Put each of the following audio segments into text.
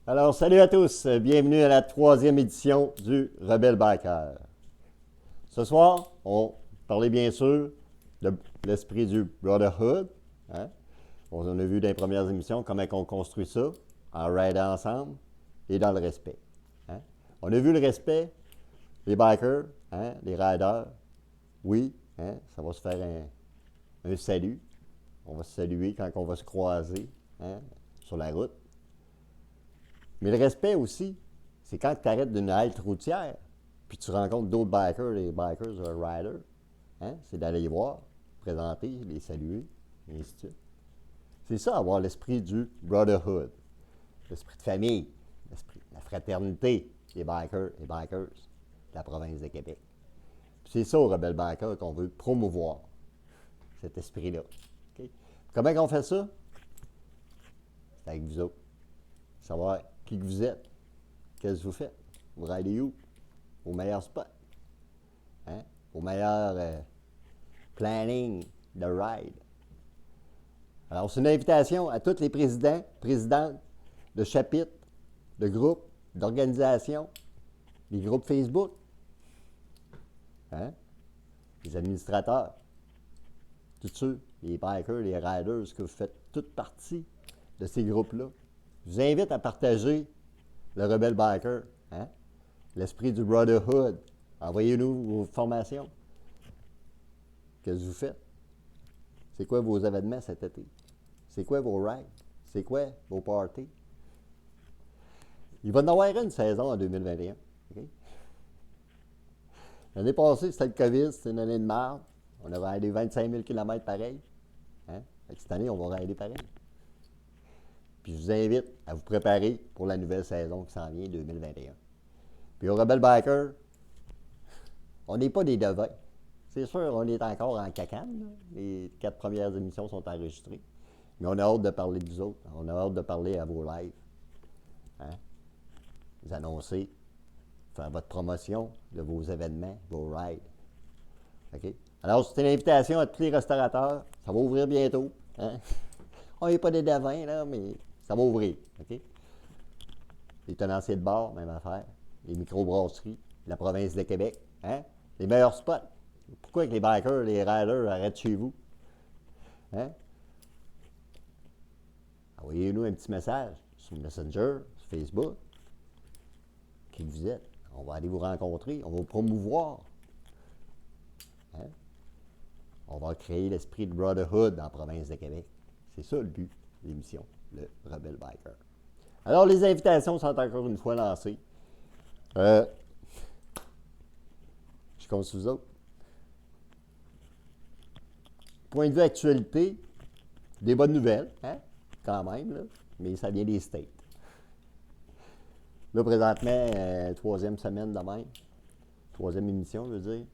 Alors, salut à tous, bienvenue à la troisième édition du Rebelle Biker. Ce soir, on parlait bien sûr de l'esprit du Brotherhood. Hein? On a vu dans les premières émissions comment on construit ça, en ridant ensemble et dans le respect. Hein? On a vu le respect, les bikers, hein? Les riders. Oui, hein? Ça va se faire un salut. On va se saluer quand on va se croiser, hein? Sur la route. Mais le respect aussi, c'est quand tu arrêtes d'une halte routière, puis tu rencontres d'autres bikers, les bikers, riders, hein? C'est d'aller les voir, présenter, les saluer, et ainsi de suite. C'est ça, avoir l'esprit du brotherhood, l'esprit de famille, l'esprit de la fraternité des bikers et bikers de la province de Québec. Puis c'est ça, au Rebelle Biker, qu'on veut promouvoir, cet esprit-là. Okay? Comment on fait ça? C'est avec vous autres. Savoir qui que vous êtes, qu'est-ce que vous faites, vous ridez où, au meilleur spot, hein? Au meilleur planning de ride. Alors, c'est une invitation à tous les présidents, présidentes de chapitres, de groupes, d'organisations, les groupes Facebook, hein? Les administrateurs, tous ceux, les bikers, les riders, que vous faites toute partie de ces groupes-là. Je vous invite à partager le Rebelle Biker, hein? L'esprit du Brotherhood. Envoyez-nous vos formations. Qu'est-ce que vous faites? C'est quoi vos événements cet été? C'est quoi vos rides? C'est quoi vos parties? Il va y en avoir une saison en 2021. Okay? L'année passée, c'était le COVID, c'était une année de merde. On avait ridé 25 000 km pareil. Hein? Cette année, on va rider pareil. Puis je vous invite à vous préparer pour la nouvelle saison qui s'en vient, 2021. Puis au Rebelle Biker, on n'est pas des devins. C'est sûr, on est encore en cacane. Là. Les 4 premières émissions sont enregistrées. Mais on a hâte de parler de vous autres. On a hâte de parler à vos lives. Hein? Vous annoncer, faire votre promotion de vos événements, vos rides. OK? Alors, c'est une invitation à tous les restaurateurs. Ça va ouvrir bientôt. Hein? On n'est pas des devins, là, mais ça va ouvrir. OK? Les tenanciers de bar, même affaire. Les microbrasseries, la province de Québec. Hein? Les meilleurs spots. Pourquoi que les bikers, les riders arrêtent chez vous? Hein? Envoyez-nous un petit message sur Messenger, sur Facebook. Qui vous êtes? On va aller vous rencontrer, on va vous promouvoir. Hein? On va créer l'esprit de Brotherhood dans la province de Québec. C'est ça le but de l'émission, le Rebelle Biker. Alors, les invitations sont encore une fois lancées. Je compte sur vous autres. Point de vue actualité, des bonnes nouvelles, hein? Quand même, là, mais ça vient des States. Là, présentement, troisième semaine de même, troisième émission, je veux dire,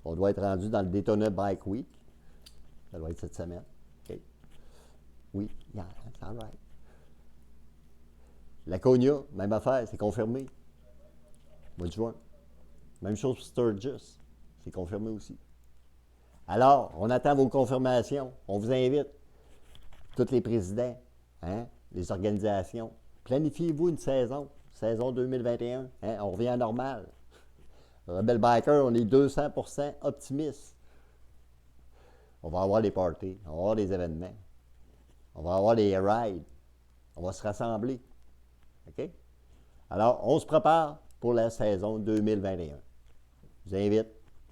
on doit être rendu dans le Daytona Bike Week. Ça doit être cette semaine. OK. Oui, yeah, that's all right. La Cogna, même affaire, c'est confirmé. Mois de juin. Même chose pour Sturgis, c'est confirmé aussi. Alors, on attend vos confirmations. On vous invite, tous les présidents, hein, les organisations. Planifiez-vous une saison 2021. Hein, on revient à normal. Rebelle Biker, on est 200% optimiste. On va avoir des parties, on va avoir des événements, on va avoir des rides, on va se rassembler. OK? Alors, on se prépare pour la saison 2021. Je vous invite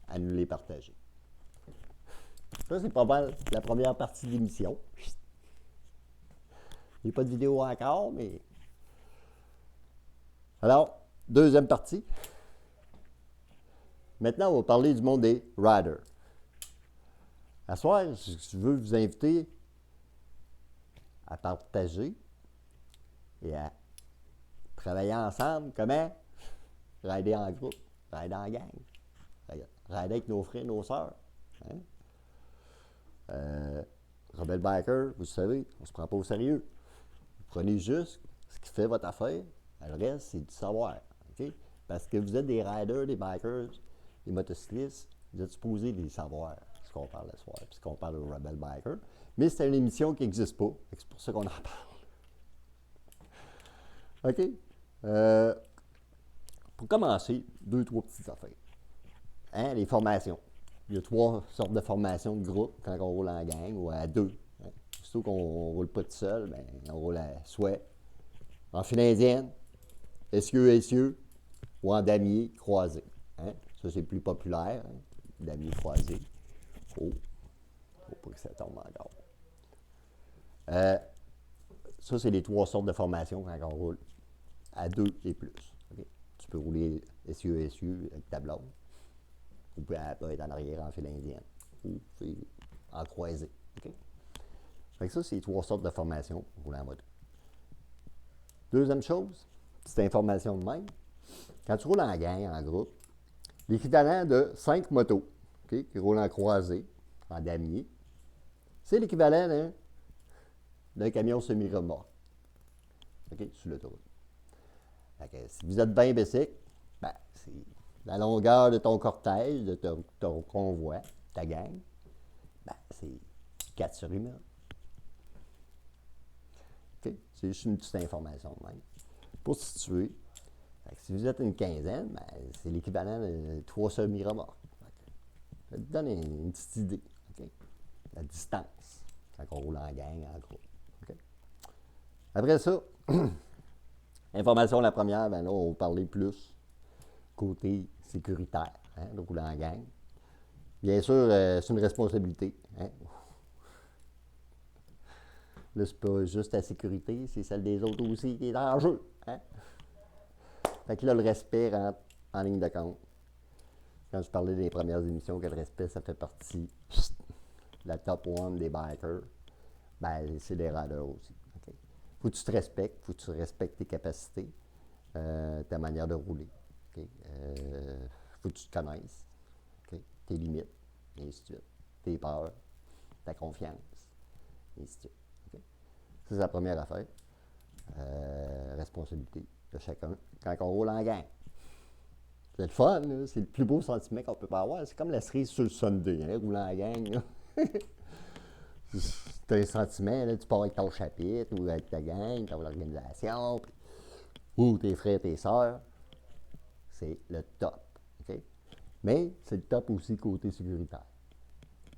à nous les partager. Ça, c'est pas mal la première partie de l'émission. Il n'y a pas de vidéo encore, mais... Alors, deuxième partie. Maintenant, on va parler du monde des riders. À soir, je veux vous inviter à partager et à travailler ensemble. Comment? Rider en groupe, rider en gang, rider avec nos frères, nos sœurs. Hein? Rebelle Biker, vous savez, on ne se prend pas au sérieux. Vous prenez juste ce qui fait votre affaire. Le reste, c'est du savoir. Okay? Parce que vous êtes des riders, des bikers, des motocyclistes, vous êtes supposés les savoir, ce qu'on parle ce soir, puis ce qu'on parle au Rebelle Biker. Mais c'est une émission qui n'existe pas. C'est pour ça qu'on en parle. OK? Euh, pour commencer, deux, trois petites affaires. Hein, les formations. Il y a trois sortes de formations de groupe quand on roule en gang ou à deux. Hein. Surtout qu'on ne roule pas tout seul, ben, on roule soit en file indienne, essieu ou en damier croisé. Hein. Ça, c'est plus populaire, hein, damier croisé. Oh, faut pas que ça tombe encore. Ça, c'est les trois sortes de formations quand on roule à deux et plus. Okay? Tu peux rouler essieu avec ta blonde. Ou peut être en arrière en file indienne. Ou c'est en croisé. Okay? Fait que ça, c'est les trois sortes de formations pour rouler en moto. Deuxième chose, petite information de même. Quand tu roules en gang, en groupe, l'équivalent de 5 motos okay, qui roulent en croisé, en damier, c'est l'équivalent d'un camion semi-remorque okay, sur l'autoroute. Si vous êtes bien bicycle, ben, c'est la longueur de ton cortège, de ton convoi, ta gang, ben, c'est 4 sur 1. Okay? C'est juste une petite information de même. Pour se situer, si vous êtes une quinzaine, ben, c'est l'équivalent de 3 semi-remorques. Ça te donne une petite idée. Okay? La distance quand on roule en gang, en groupe. Okay? Après ça, information la première, ben là, on va parler plus côté sécuritaire, hein, de rouler en gang. Bien sûr, c'est une responsabilité. Hein. Là, c'est pas juste la sécurité, c'est celle des autres aussi qui est en jeu. Hein. Fait que là, le respect rentre en ligne de compte. Quand je parlais des premières émissions, que le respect, ça fait partie de la top one des bikers, ben, c'est des riders aussi. Okay? Faut que tu te respectes, faut que tu respectes tes capacités, ta manière de rouler. Okay? Faut que tu te connaisses, okay? Tes limites, et ainsi de suite. Tes peurs, ta confiance, et ainsi de suite. Okay? Ça, c'est la première affaire. Responsabilité de chacun quand on roule en gang. C'est le fun, là. C'est le plus beau sentiment qu'on peut pas avoir. C'est comme la cerise sur le Sunday, hein, rouler en gang. C'est un sentiment, là, tu pars avec ton chapitre ou avec ta gang, ton organisation, ou tes frères, tes sœurs. C'est le top. Okay? Mais c'est le top aussi côté sécuritaire.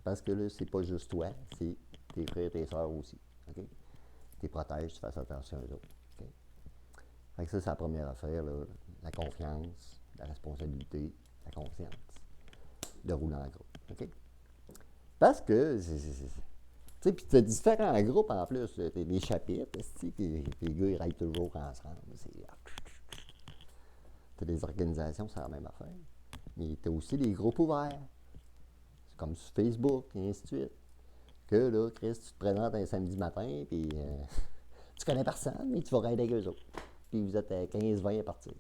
Parce que là, c'est pas juste toi, c'est tes frères, tes sœurs aussi. Okay? Tu les protèges, tu fasses attention aux autres. Okay? Fait que ça, c'est la première affaire, là, la confiance, la responsabilité, la conscience de rouler en groupe. Okay? Parce que, tu sais, puis tu as différents groupes en plus. Tu as des chapitres, les gars, ils règlent toujours ensemble. Tu as des organisations, c'est la même affaire. Mais tu as aussi des groupes ouverts. C'est comme sur Facebook, et ainsi de suite. Que là, Chris, tu te présentes un samedi matin, puis tu connais personne, mais tu vas rider avec eux autres. Puis vous êtes à 15-20 à partir.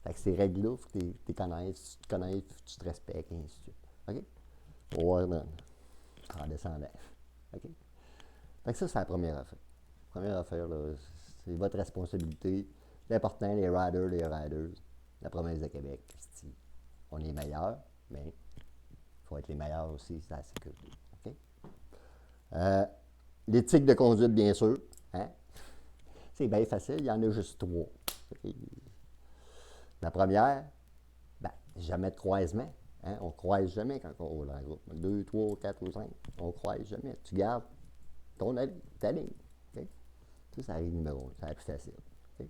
Fait que ces règles-là, il faut que tu les connaisses, tu te connaisses, tu te respectes, et ainsi de suite. OK? Pour voir en descendant. OK? Fait que ça, c'est la première affaire. La première affaire, là, c'est votre responsabilité. L'important, les riders, la province de Québec, on est meilleurs, mais il faut être les meilleurs aussi, c'est la sécurité. OK? L'éthique de conduite, bien sûr. Hein? C'est bien facile, il y en a juste trois. Okay? La première, ben, jamais de croisement. Hein? On ne croise jamais quand on roule en groupe. 2, 3, 4 ou 5, on ne croise jamais. Tu gardes ta ligne. Okay? Ça, c'est la règle numéro 1. C'est la plus facile. Okay?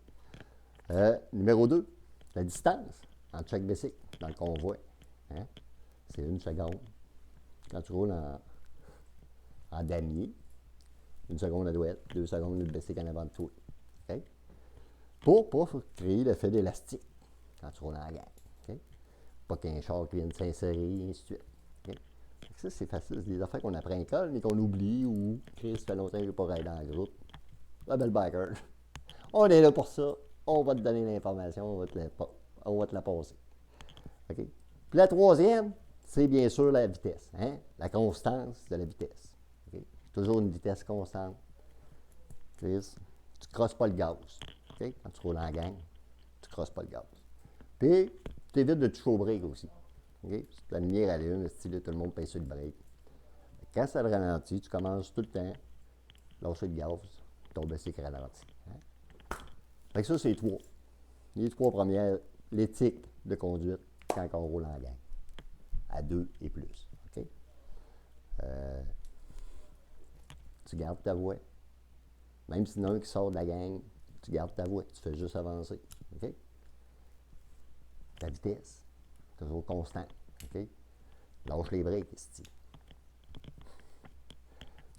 Numéro 2, la distance entre chaque bicycle dans le convoi. Hein? C'est 1 seconde. Quand tu roules en damier, 1 seconde à droite, 2 secondes le bicycle en avant de toi. Okay? Pour ne pas créer l'effet d'élastique quand tu roules en gang. Okay? Pas qu'un char qui vienne s'insérer, et ainsi de suite. Okay? Ça, c'est facile. C'est des affaires qu'on apprend à l'école, mais qu'on oublie ou Chris, ça fait longtemps que je n'ai pas raidé en groupe. Rebel Biker. On est là pour ça. On va te donner l'information, on va te la passer. Okay? Puis la troisième, c'est bien sûr la vitesse. Hein? La constance de la vitesse. Okay? Toujours une vitesse constante. Chris, tu ne crosses pas le gaz. Okay? Quand tu roules en gang, tu ne crosses pas le gaz. Puis, tu évites de toucher au break aussi. Okay? Si la lumière allume, tout le monde pèse sur le break. Quand ça le ralentit, tu commences tout le temps, lâcher le gaz, ton bicycle ralentit. Hein? Fait que ça, c'est 3. Les 3 premières, l'éthique de conduite quand on roule en gang, à 2 et plus. OK? Tu gardes ta voie. Même s'il y en a un qui sort de la gang, tu gardes ta voie. Tu fais juste avancer. OK? Ta vitesse, toujours constante. OK? Lâche les breaks, ici.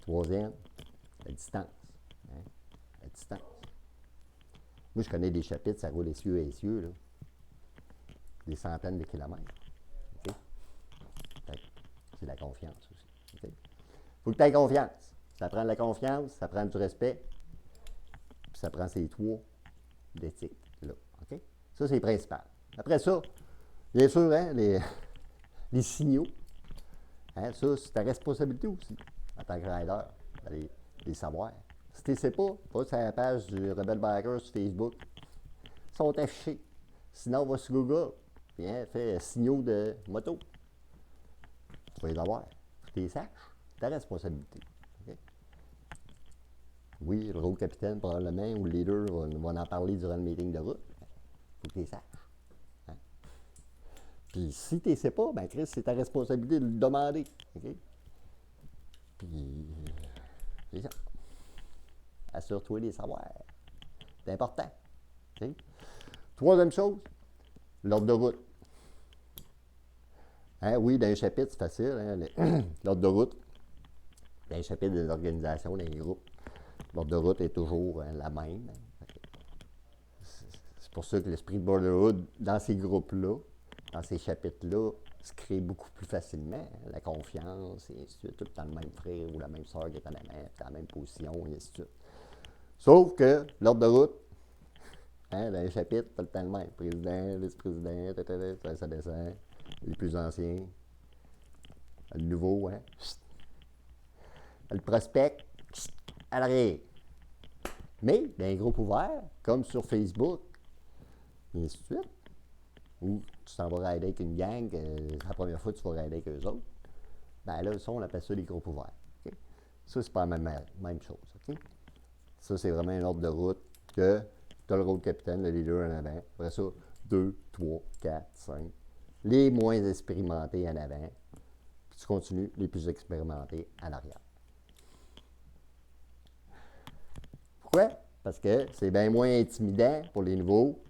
Troisième, la distance. Hein? La distance. Moi, je connais des chapitres, ça roule essieux à essieux, là. Des centaines de kilomètres. OK? C'est la confiance aussi. OK? Faut que tu aies confiance. Ça prend de la confiance, ça prend du respect, puis ça prend ces 3 d'éthique, là. OK? Ça, c'est le principal. Après ça, bien sûr, hein, les signaux. Hein, ça, c'est ta responsabilité aussi, en tant que rider, d'aller les savoir. Si tu ne sais pas, va sur la page du Rebel Biker sur Facebook. Ils sont affichés. Sinon, va sur Google. Puis, hein, fais signaux de moto. Tu vas les avoir. Faut que tu les saches. Ta responsabilité. Okay? Oui, le road capitaine, probablement, ou le leader va en parler durant le meeting de route. Faut que tu les saches. Hein? Puis, si tu ne sais pas, ben Chris, c'est ta responsabilité de le demander. Okay? Puis, c'est ça. Assure-toi de les savoir. C'est important. Okay? Troisième chose, l'ordre de route. Hein, oui, dans un chapitre, c'est facile. Hein, l'ordre de route, dans un chapitre des organisations, dans les groupes, l'ordre de route est toujours la même. C'est pour ça que l'esprit de Brotherhood, dans ces groupes-là, dans ces chapitres-là, se crée beaucoup plus facilement. Hein, la confiance, et ainsi de suite. Tout le temps le même frère ou la même soeur qui est en avant, dans la même position, et ainsi de suite. Sauf que l'ordre de route, hein, dans les chapitres, pas le temps le même. Président, vice-président, ça descend. Les plus anciens. Le nouveau, hein. Le prospect, à l'arrière. Mais, dans un groupe ouvert, comme sur Facebook, et ainsi de suite, où tu t'en vas rider avec une gang, la première fois tu vas rider avec eux autres, ben là, ça, on appelle ça les groupes ouverts. Okay? Ça, c'est pas la même chose. Okay? Ça, c'est vraiment un ordre de route que tu as le road capitaine, le leader en avant. Après ça, 2, 3, 4, 5. Les moins expérimentés en avant. Puis tu continues, les plus expérimentés en arrière. Pourquoi? Parce que c'est bien moins intimidant pour les nouveaux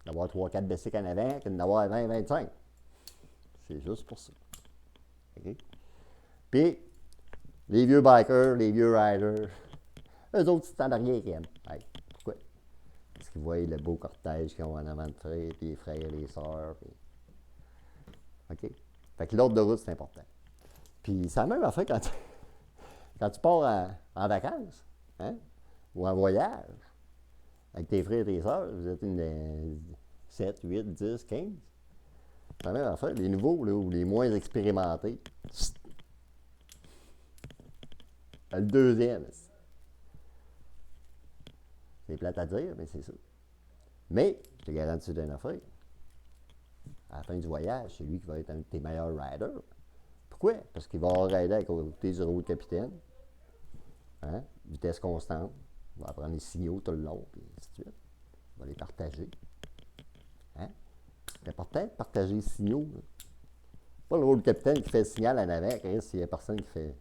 d'avoir 3-4 basics en avant que d'avoir 20-25. C'est juste pour ça. Okay? Puis, les vieux bikers, les vieux riders, eux autres, c'est en arrière qui aiment. Hey, pourquoi? Parce qu'ils voient le beau cortège qu'ils ont en avant de frère, puis les frères, les sœurs. Puis... OK? Fait que l'ordre de route, c'est important. Puis, c'est la même affaire quand tu pars en vacances, hein? Ou en voyage, avec tes frères et tes sœurs, vous êtes une 7, 8, 10, 15. C'est la même affaire. Les nouveaux, là, ou les moins expérimentés, le deuxième. C'est plate à dire, mais c'est ça. Mais, je te garantis d'une affaire. À la fin du voyage, c'est lui qui va être un de tes meilleurs riders. Pourquoi? Parce qu'il va avoir rider à côté du road capitaine. Hein? Vitesse constante. Il va apprendre les signaux tout le long, puis ainsi de suite. Il va les partager. Hein? C'est important de partager les signaux. Là. Pas le road capitaine qui fait le signal en avant, s'il n'y a personne qui fait.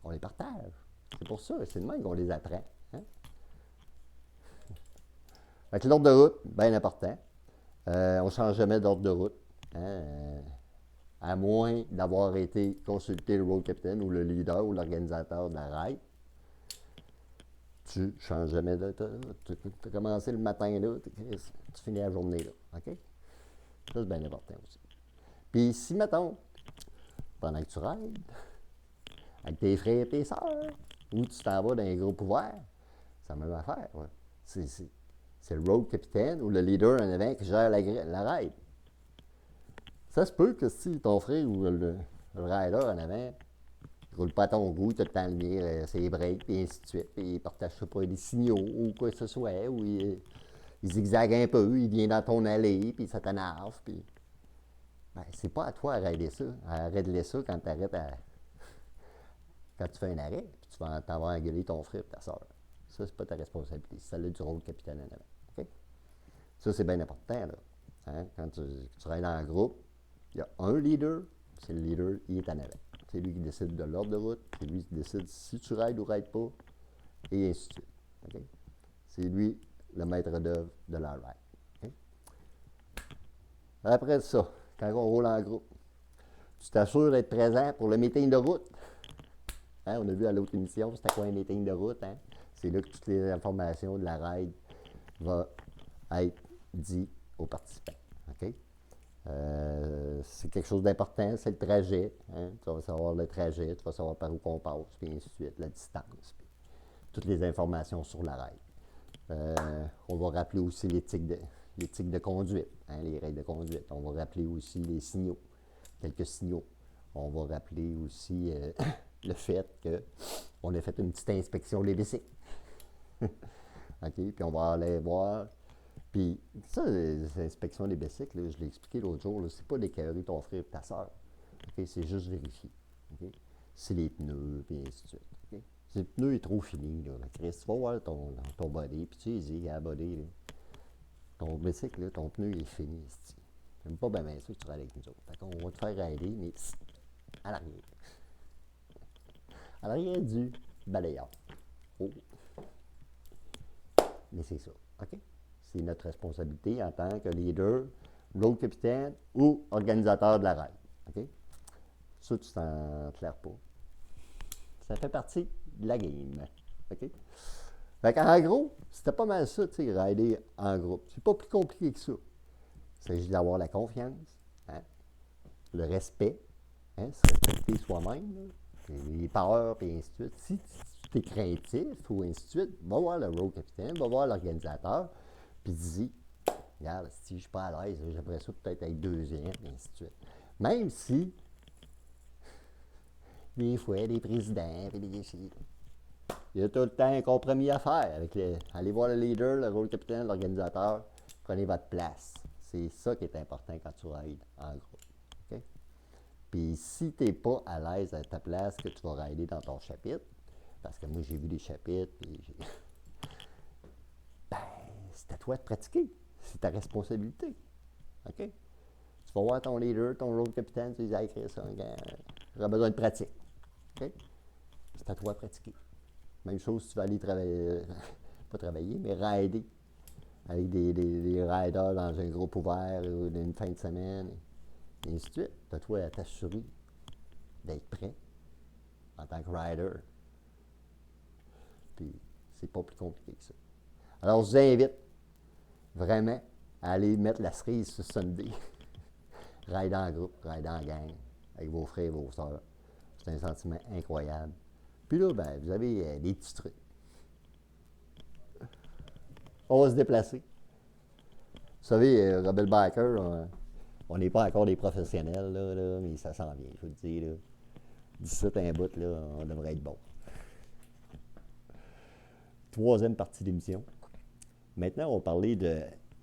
On les partage. C'est pour ça, c'est de même qu'on les apprend. Hein? Fait que l'ordre de route, bien important. On ne change jamais d'ordre de route. Hein? À moins d'avoir été consulter le road captain ou le leader ou l'organisateur de la ride. Tu ne changes jamais de. Tu as commencé le matin là, tu finis la journée là. OK? Ça, c'est bien important aussi. Puis si, mettons, pendant que tu rides, avec tes frères et tes sœurs, ou tu t'en vas dans un groupe ouvert, c'est la même affaire. Ouais. C'est le road capitaine ou le leader en avant qui gère la ride. Ça se peut que si ton frère ou le rider en avant ne roule pas à ton goût, tu as le temps de lire ses breaks, et ainsi de suite, puis il ne partage pas des signaux ou quoi que ce soit, ou il zigzague un peu, il vient dans ton allée, puis ça t'énerve, puis... Ben, c'est pas à toi à arrêter ça. Arrête-les ça quand tu arrêtes quand tu fais un arrêt, puis tu vas engueuler ton frère et ta soeur. Ça, c'est pas ta responsabilité. C'est celle-là du rôle capitaine en avant. OK? Ça, c'est bien important, là. Hein? Quand tu travailles dans un groupe, il y a un leader, c'est le leader, il est en avant. C'est lui qui décide de l'ordre de route, c'est lui qui décide si tu rides ou rides pas, et ainsi de suite. Okay? C'est lui le maître d'œuvre de la ride. Okay? Après ça, quand on roule en groupe, tu t'assures d'être présent pour le meeting de route. Hein? On a vu à l'autre émission, c'était quoi un meeting de route? Hein? C'est là que toutes les informations de la ride vont être dites aux participants. Okay? C'est quelque chose d'important, c'est le trajet. Hein? Tu vas savoir le trajet, tu vas savoir par où on passe, puis ainsi de suite, la distance, puis toutes les informations sur la ride. On va rappeler aussi l'éthique de conduite, hein, les règles de conduite. On va rappeler aussi les signaux, quelques signaux. On va rappeler aussi le fait qu'on a fait une petite inspection des bicycles. OK? Puis on va aller voir. Puis ça, les inspections des bicycles, là, je l'ai expliqué l'autre jour, c'est pas d'écœurer ton frère et ta soeur. Okay? C'est juste vérifier. Okay? C'est les pneus, puis ainsi de suite. Okay? Si le pneu est trop fini, là, Chris, tu vas voir ton body, puis tu dis, à body, là, ton bicycle, là, ton pneu il est fini. J'aime pas bien ça que tu rides avec nous autres. Fait qu'on va te faire rider, mais à l'arrière. À l'arrière du balayeur. Oh. Mais c'est ça. OK? C'est notre responsabilité en tant que leader, road capitaine ou organisateur de la ride. OK? Ça, tu t'en claires pas. Ça fait partie de la game. OK? Fait qu'en gros, c'était pas mal ça, tu sais, rider en groupe. C'est pas plus compliqué que ça. Il s'agit d'avoir la confiance, hein? Le respect, hein? Se respecter soi-même, là, les peurs, et ainsi de suite. Si tu es craintif ou ainsi de suite, va voir le road capitaine, va voir l'organisateur, puis dis, regarde, si je ne suis pas à l'aise, j'aimerais ça peut-être être deuxième, et ainsi de suite. Même si, des fois, les présidents, il y a tout le temps un compromis à faire. Allez voir le leader, le rôle capitaine, l'organisateur, prenez votre place. C'est ça qui est important quand tu rides en groupe. Okay? Puis si tu n'es pas à l'aise à ta place, que tu vas rider dans ton chapitre, parce que moi j'ai vu des chapitres, puis ben, c'est à toi de pratiquer. C'est ta responsabilité. OK? Tu vas voir ton leader, ton rôle capitaine, tu dis, hey, Chris, j'aurais besoin de pratique. OK? C'est à toi de pratiquer. Même chose si tu vas aller travailler, pas travailler, mais rider avec des riders dans un groupe ouvert ou une fin de semaine, et ainsi de suite. Tu as toi à t'assurer d'être prêt en tant que rider. Puis, c'est pas plus compliqué que ça. Alors, je vous invite vraiment à aller mettre la cerise sur Sunday. Rider en groupe, rider en gang, avec vos frères et vos sœurs. C'est un sentiment incroyable. Puis là, ben, vous avez des petits trucs. On va se déplacer. Vous savez, Rebel Biker, on n'est pas encore des professionnels, là, mais ça s'en vient, je vous le dis. Là. D'ici un bout, là, on devrait être bon. Troisième partie de l'émission. Maintenant, on va parler du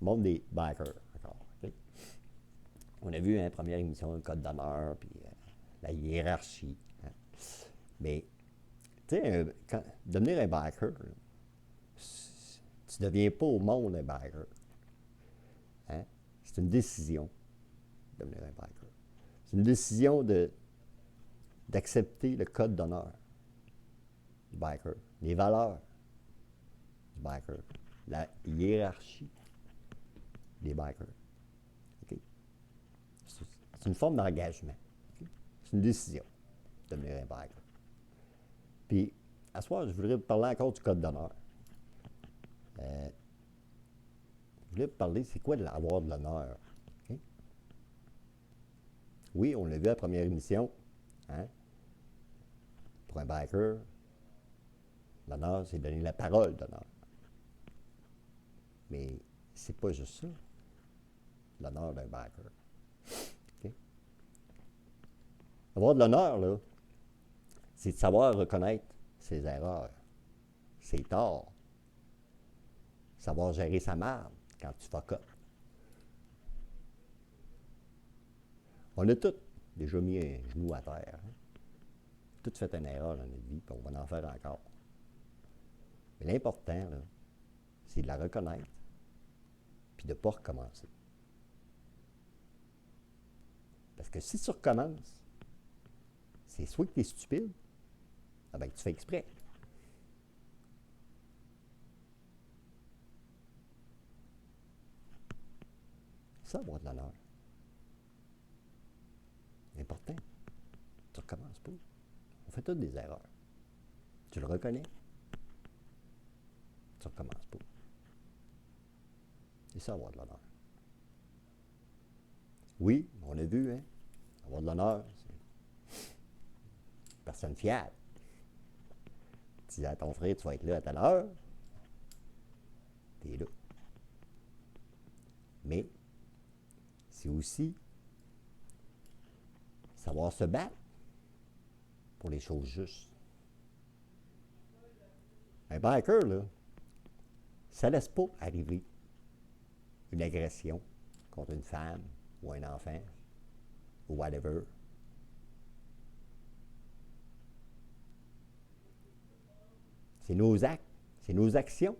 monde des bikers. Okay? On a vu, hein, première émission, le code d'honneur, puis la hiérarchie. Hein. Mais, tu sais, devenir un biker, là, tu ne deviens pas au monde un biker. Hein? C'est une décision de devenir un biker. C'est une décision d'accepter le code d'honneur du biker, les valeurs du biker, la hiérarchie des bikers. Okay? C'est une forme d'engagement. Okay? C'est une décision de devenir un biker. Puis, à ce soir, je voudrais vous parler encore du code d'honneur. Je voulais vous parler, c'est quoi avoir de l'honneur? Okay? Oui, on l'a vu à la première émission. Hein? Pour un biker, l'honneur, c'est donner la parole d'honneur. Mais c'est pas juste ça, l'honneur d'un biker. Okay? Avoir de l'honneur, là, c'est de savoir reconnaître ses erreurs, ses torts, savoir gérer sa marde quand tu fuck up. On a tous déjà mis un genou à terre. Hein? Tous fait une erreur dans notre vie, puis on va en faire encore. Mais l'important, là, c'est de la reconnaître, puis de ne pas recommencer. Parce que si tu recommences, c'est soit que tu es stupide, ah ben que tu fais exprès. Ça, avoir de l'honneur. Important. Tu ne recommences pas. On fait toutes des erreurs. Tu le reconnais. Tu ne recommences pas. C'est ça, avoir de l'honneur. Oui, on a vu, hein? Avoir de l'honneur, c'est une personne fiable. Tu dis à ton frère, tu vas être là à telle heure. Tu es là. Mais c'est aussi savoir se battre pour les choses justes. Un biker, là, ça ne laisse pas arriver une agression contre une femme ou un enfant ou whatever. C'est nos actes, c'est nos actions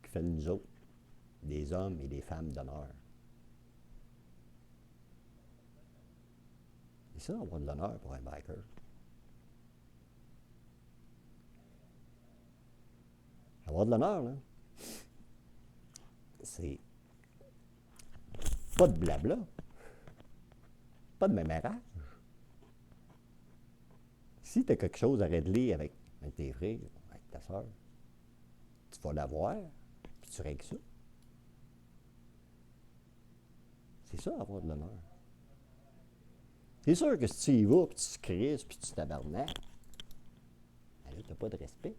qui font de nous autres des hommes et des femmes d'honneur. C'est ça, avoir de l'honneur pour un biker. Avoir de l'honneur, là, c'est pas de blabla, pas de mémérage. Si tu as quelque chose à régler avec tes frères, avec ta soeur, tu vas l'avoir, puis tu règles ça. C'est ça, avoir de l'honneur. C'est sûr que si tu y vas, puis tu te crises, puis tu tabarnaques, ben là, tu n'as pas de respect.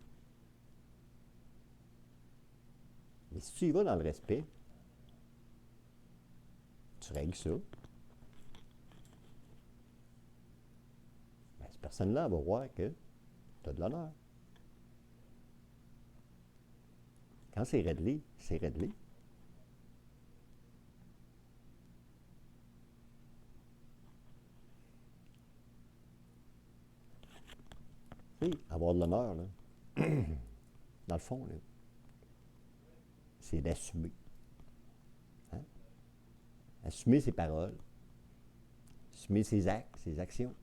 Mais si tu y vas dans le respect, tu règles ça, ben, cette personne-là va voir que tu as de l'honneur. Quand c'est réglé, c'est réglé. Tu sais, avoir de l'honneur, là, dans le fond, là, c'est d'assumer. Hein? Assumer ses paroles, assumer ses actes, ses actions,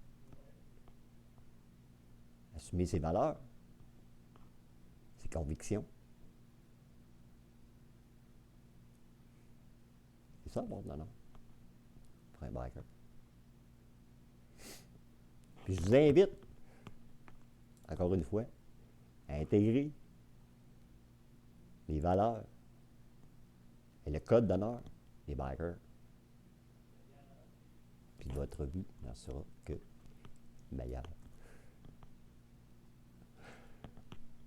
assumer ses valeurs, ses convictions. C'est ça, avoir de l'honneur pour un biker. Puis je vous invite, encore une fois, à intégrer les valeurs et le code d'honneur des bikers. Puis votre vie n'en sera que meilleure.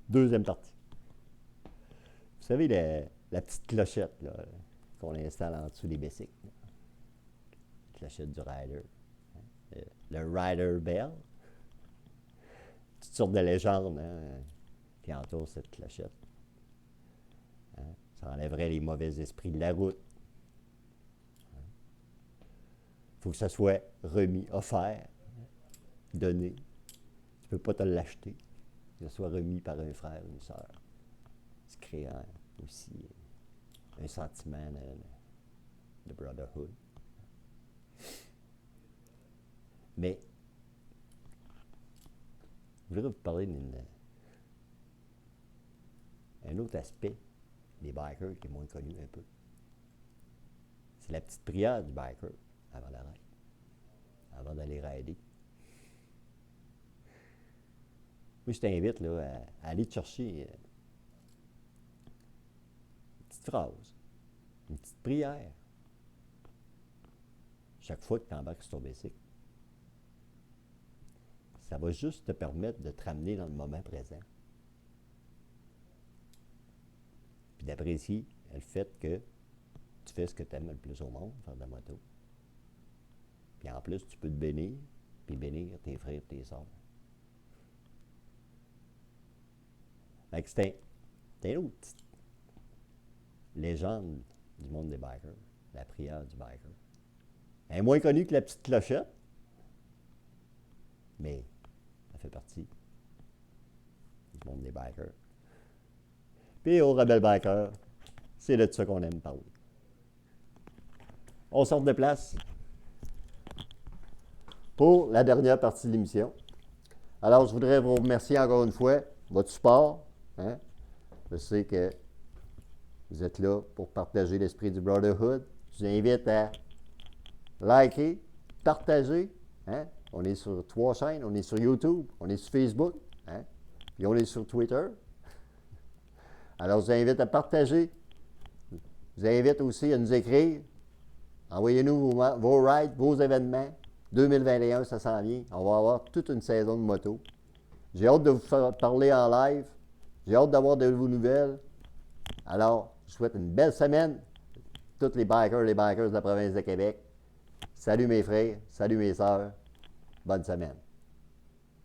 Deuxième partie. Vous savez, la petite clochette là, qu'on installe en dessous des bicycles. La clochette du rider. Hein? Le rider bell. Toutes sortes de légendes hein, qui entourent cette clochette. Hein? Ça enlèverait les mauvais esprits de la route. Il faut que ça soit remis, offert, donné. Tu ne peux pas te l'acheter. Que ce soit remis par un frère ou une sœur. Se créant aussi un sentiment de brotherhood. Mais, je voudrais vous parler d'un autre aspect des bikers qui est moins connu un peu. C'est la petite prière du biker avant la ride, avant d'aller rider. Moi, je t'invite là, à aller te chercher une petite phrase, une petite prière, chaque fois que tu embarques sur ton bicycle. Ça va juste te permettre de te ramener dans le moment présent. Puis d'apprécier le fait que tu fais ce que tu aimes le plus au monde, faire de la moto. Puis en plus, tu peux te bénir, puis bénir tes frères et tes sœurs. Fait que c'est une autre petite légende du monde des bikers, la prière du biker. Elle est moins connue que la petite clochette, mais elle fait partie du monde des bikers. Puis au Rebelle Biker, c'est de ça qu'on aime parler. on sort de place pour la dernière partie de l'émission. Alors, je voudrais vous remercier encore une fois votre support. Hein? Je sais que vous êtes là pour partager l'esprit du Brotherhood. Je vous invite à liker, partager. Hein? On est sur 3 chaînes. On est sur YouTube, on est sur Facebook, hein? Et on est sur Twitter. Alors, je vous invite à partager. Je vous invite aussi à nous écrire. Envoyez-nous vos rides, vos événements. 2021, ça s'en vient. On va avoir toute une saison de moto. J'ai hâte de vous faire parler en live. J'ai hâte d'avoir de vos nouvelles. Alors, je vous souhaite une belle semaine. Tous les bikers de la province de Québec. Salut mes frères, salut mes sœurs. Bonne semaine.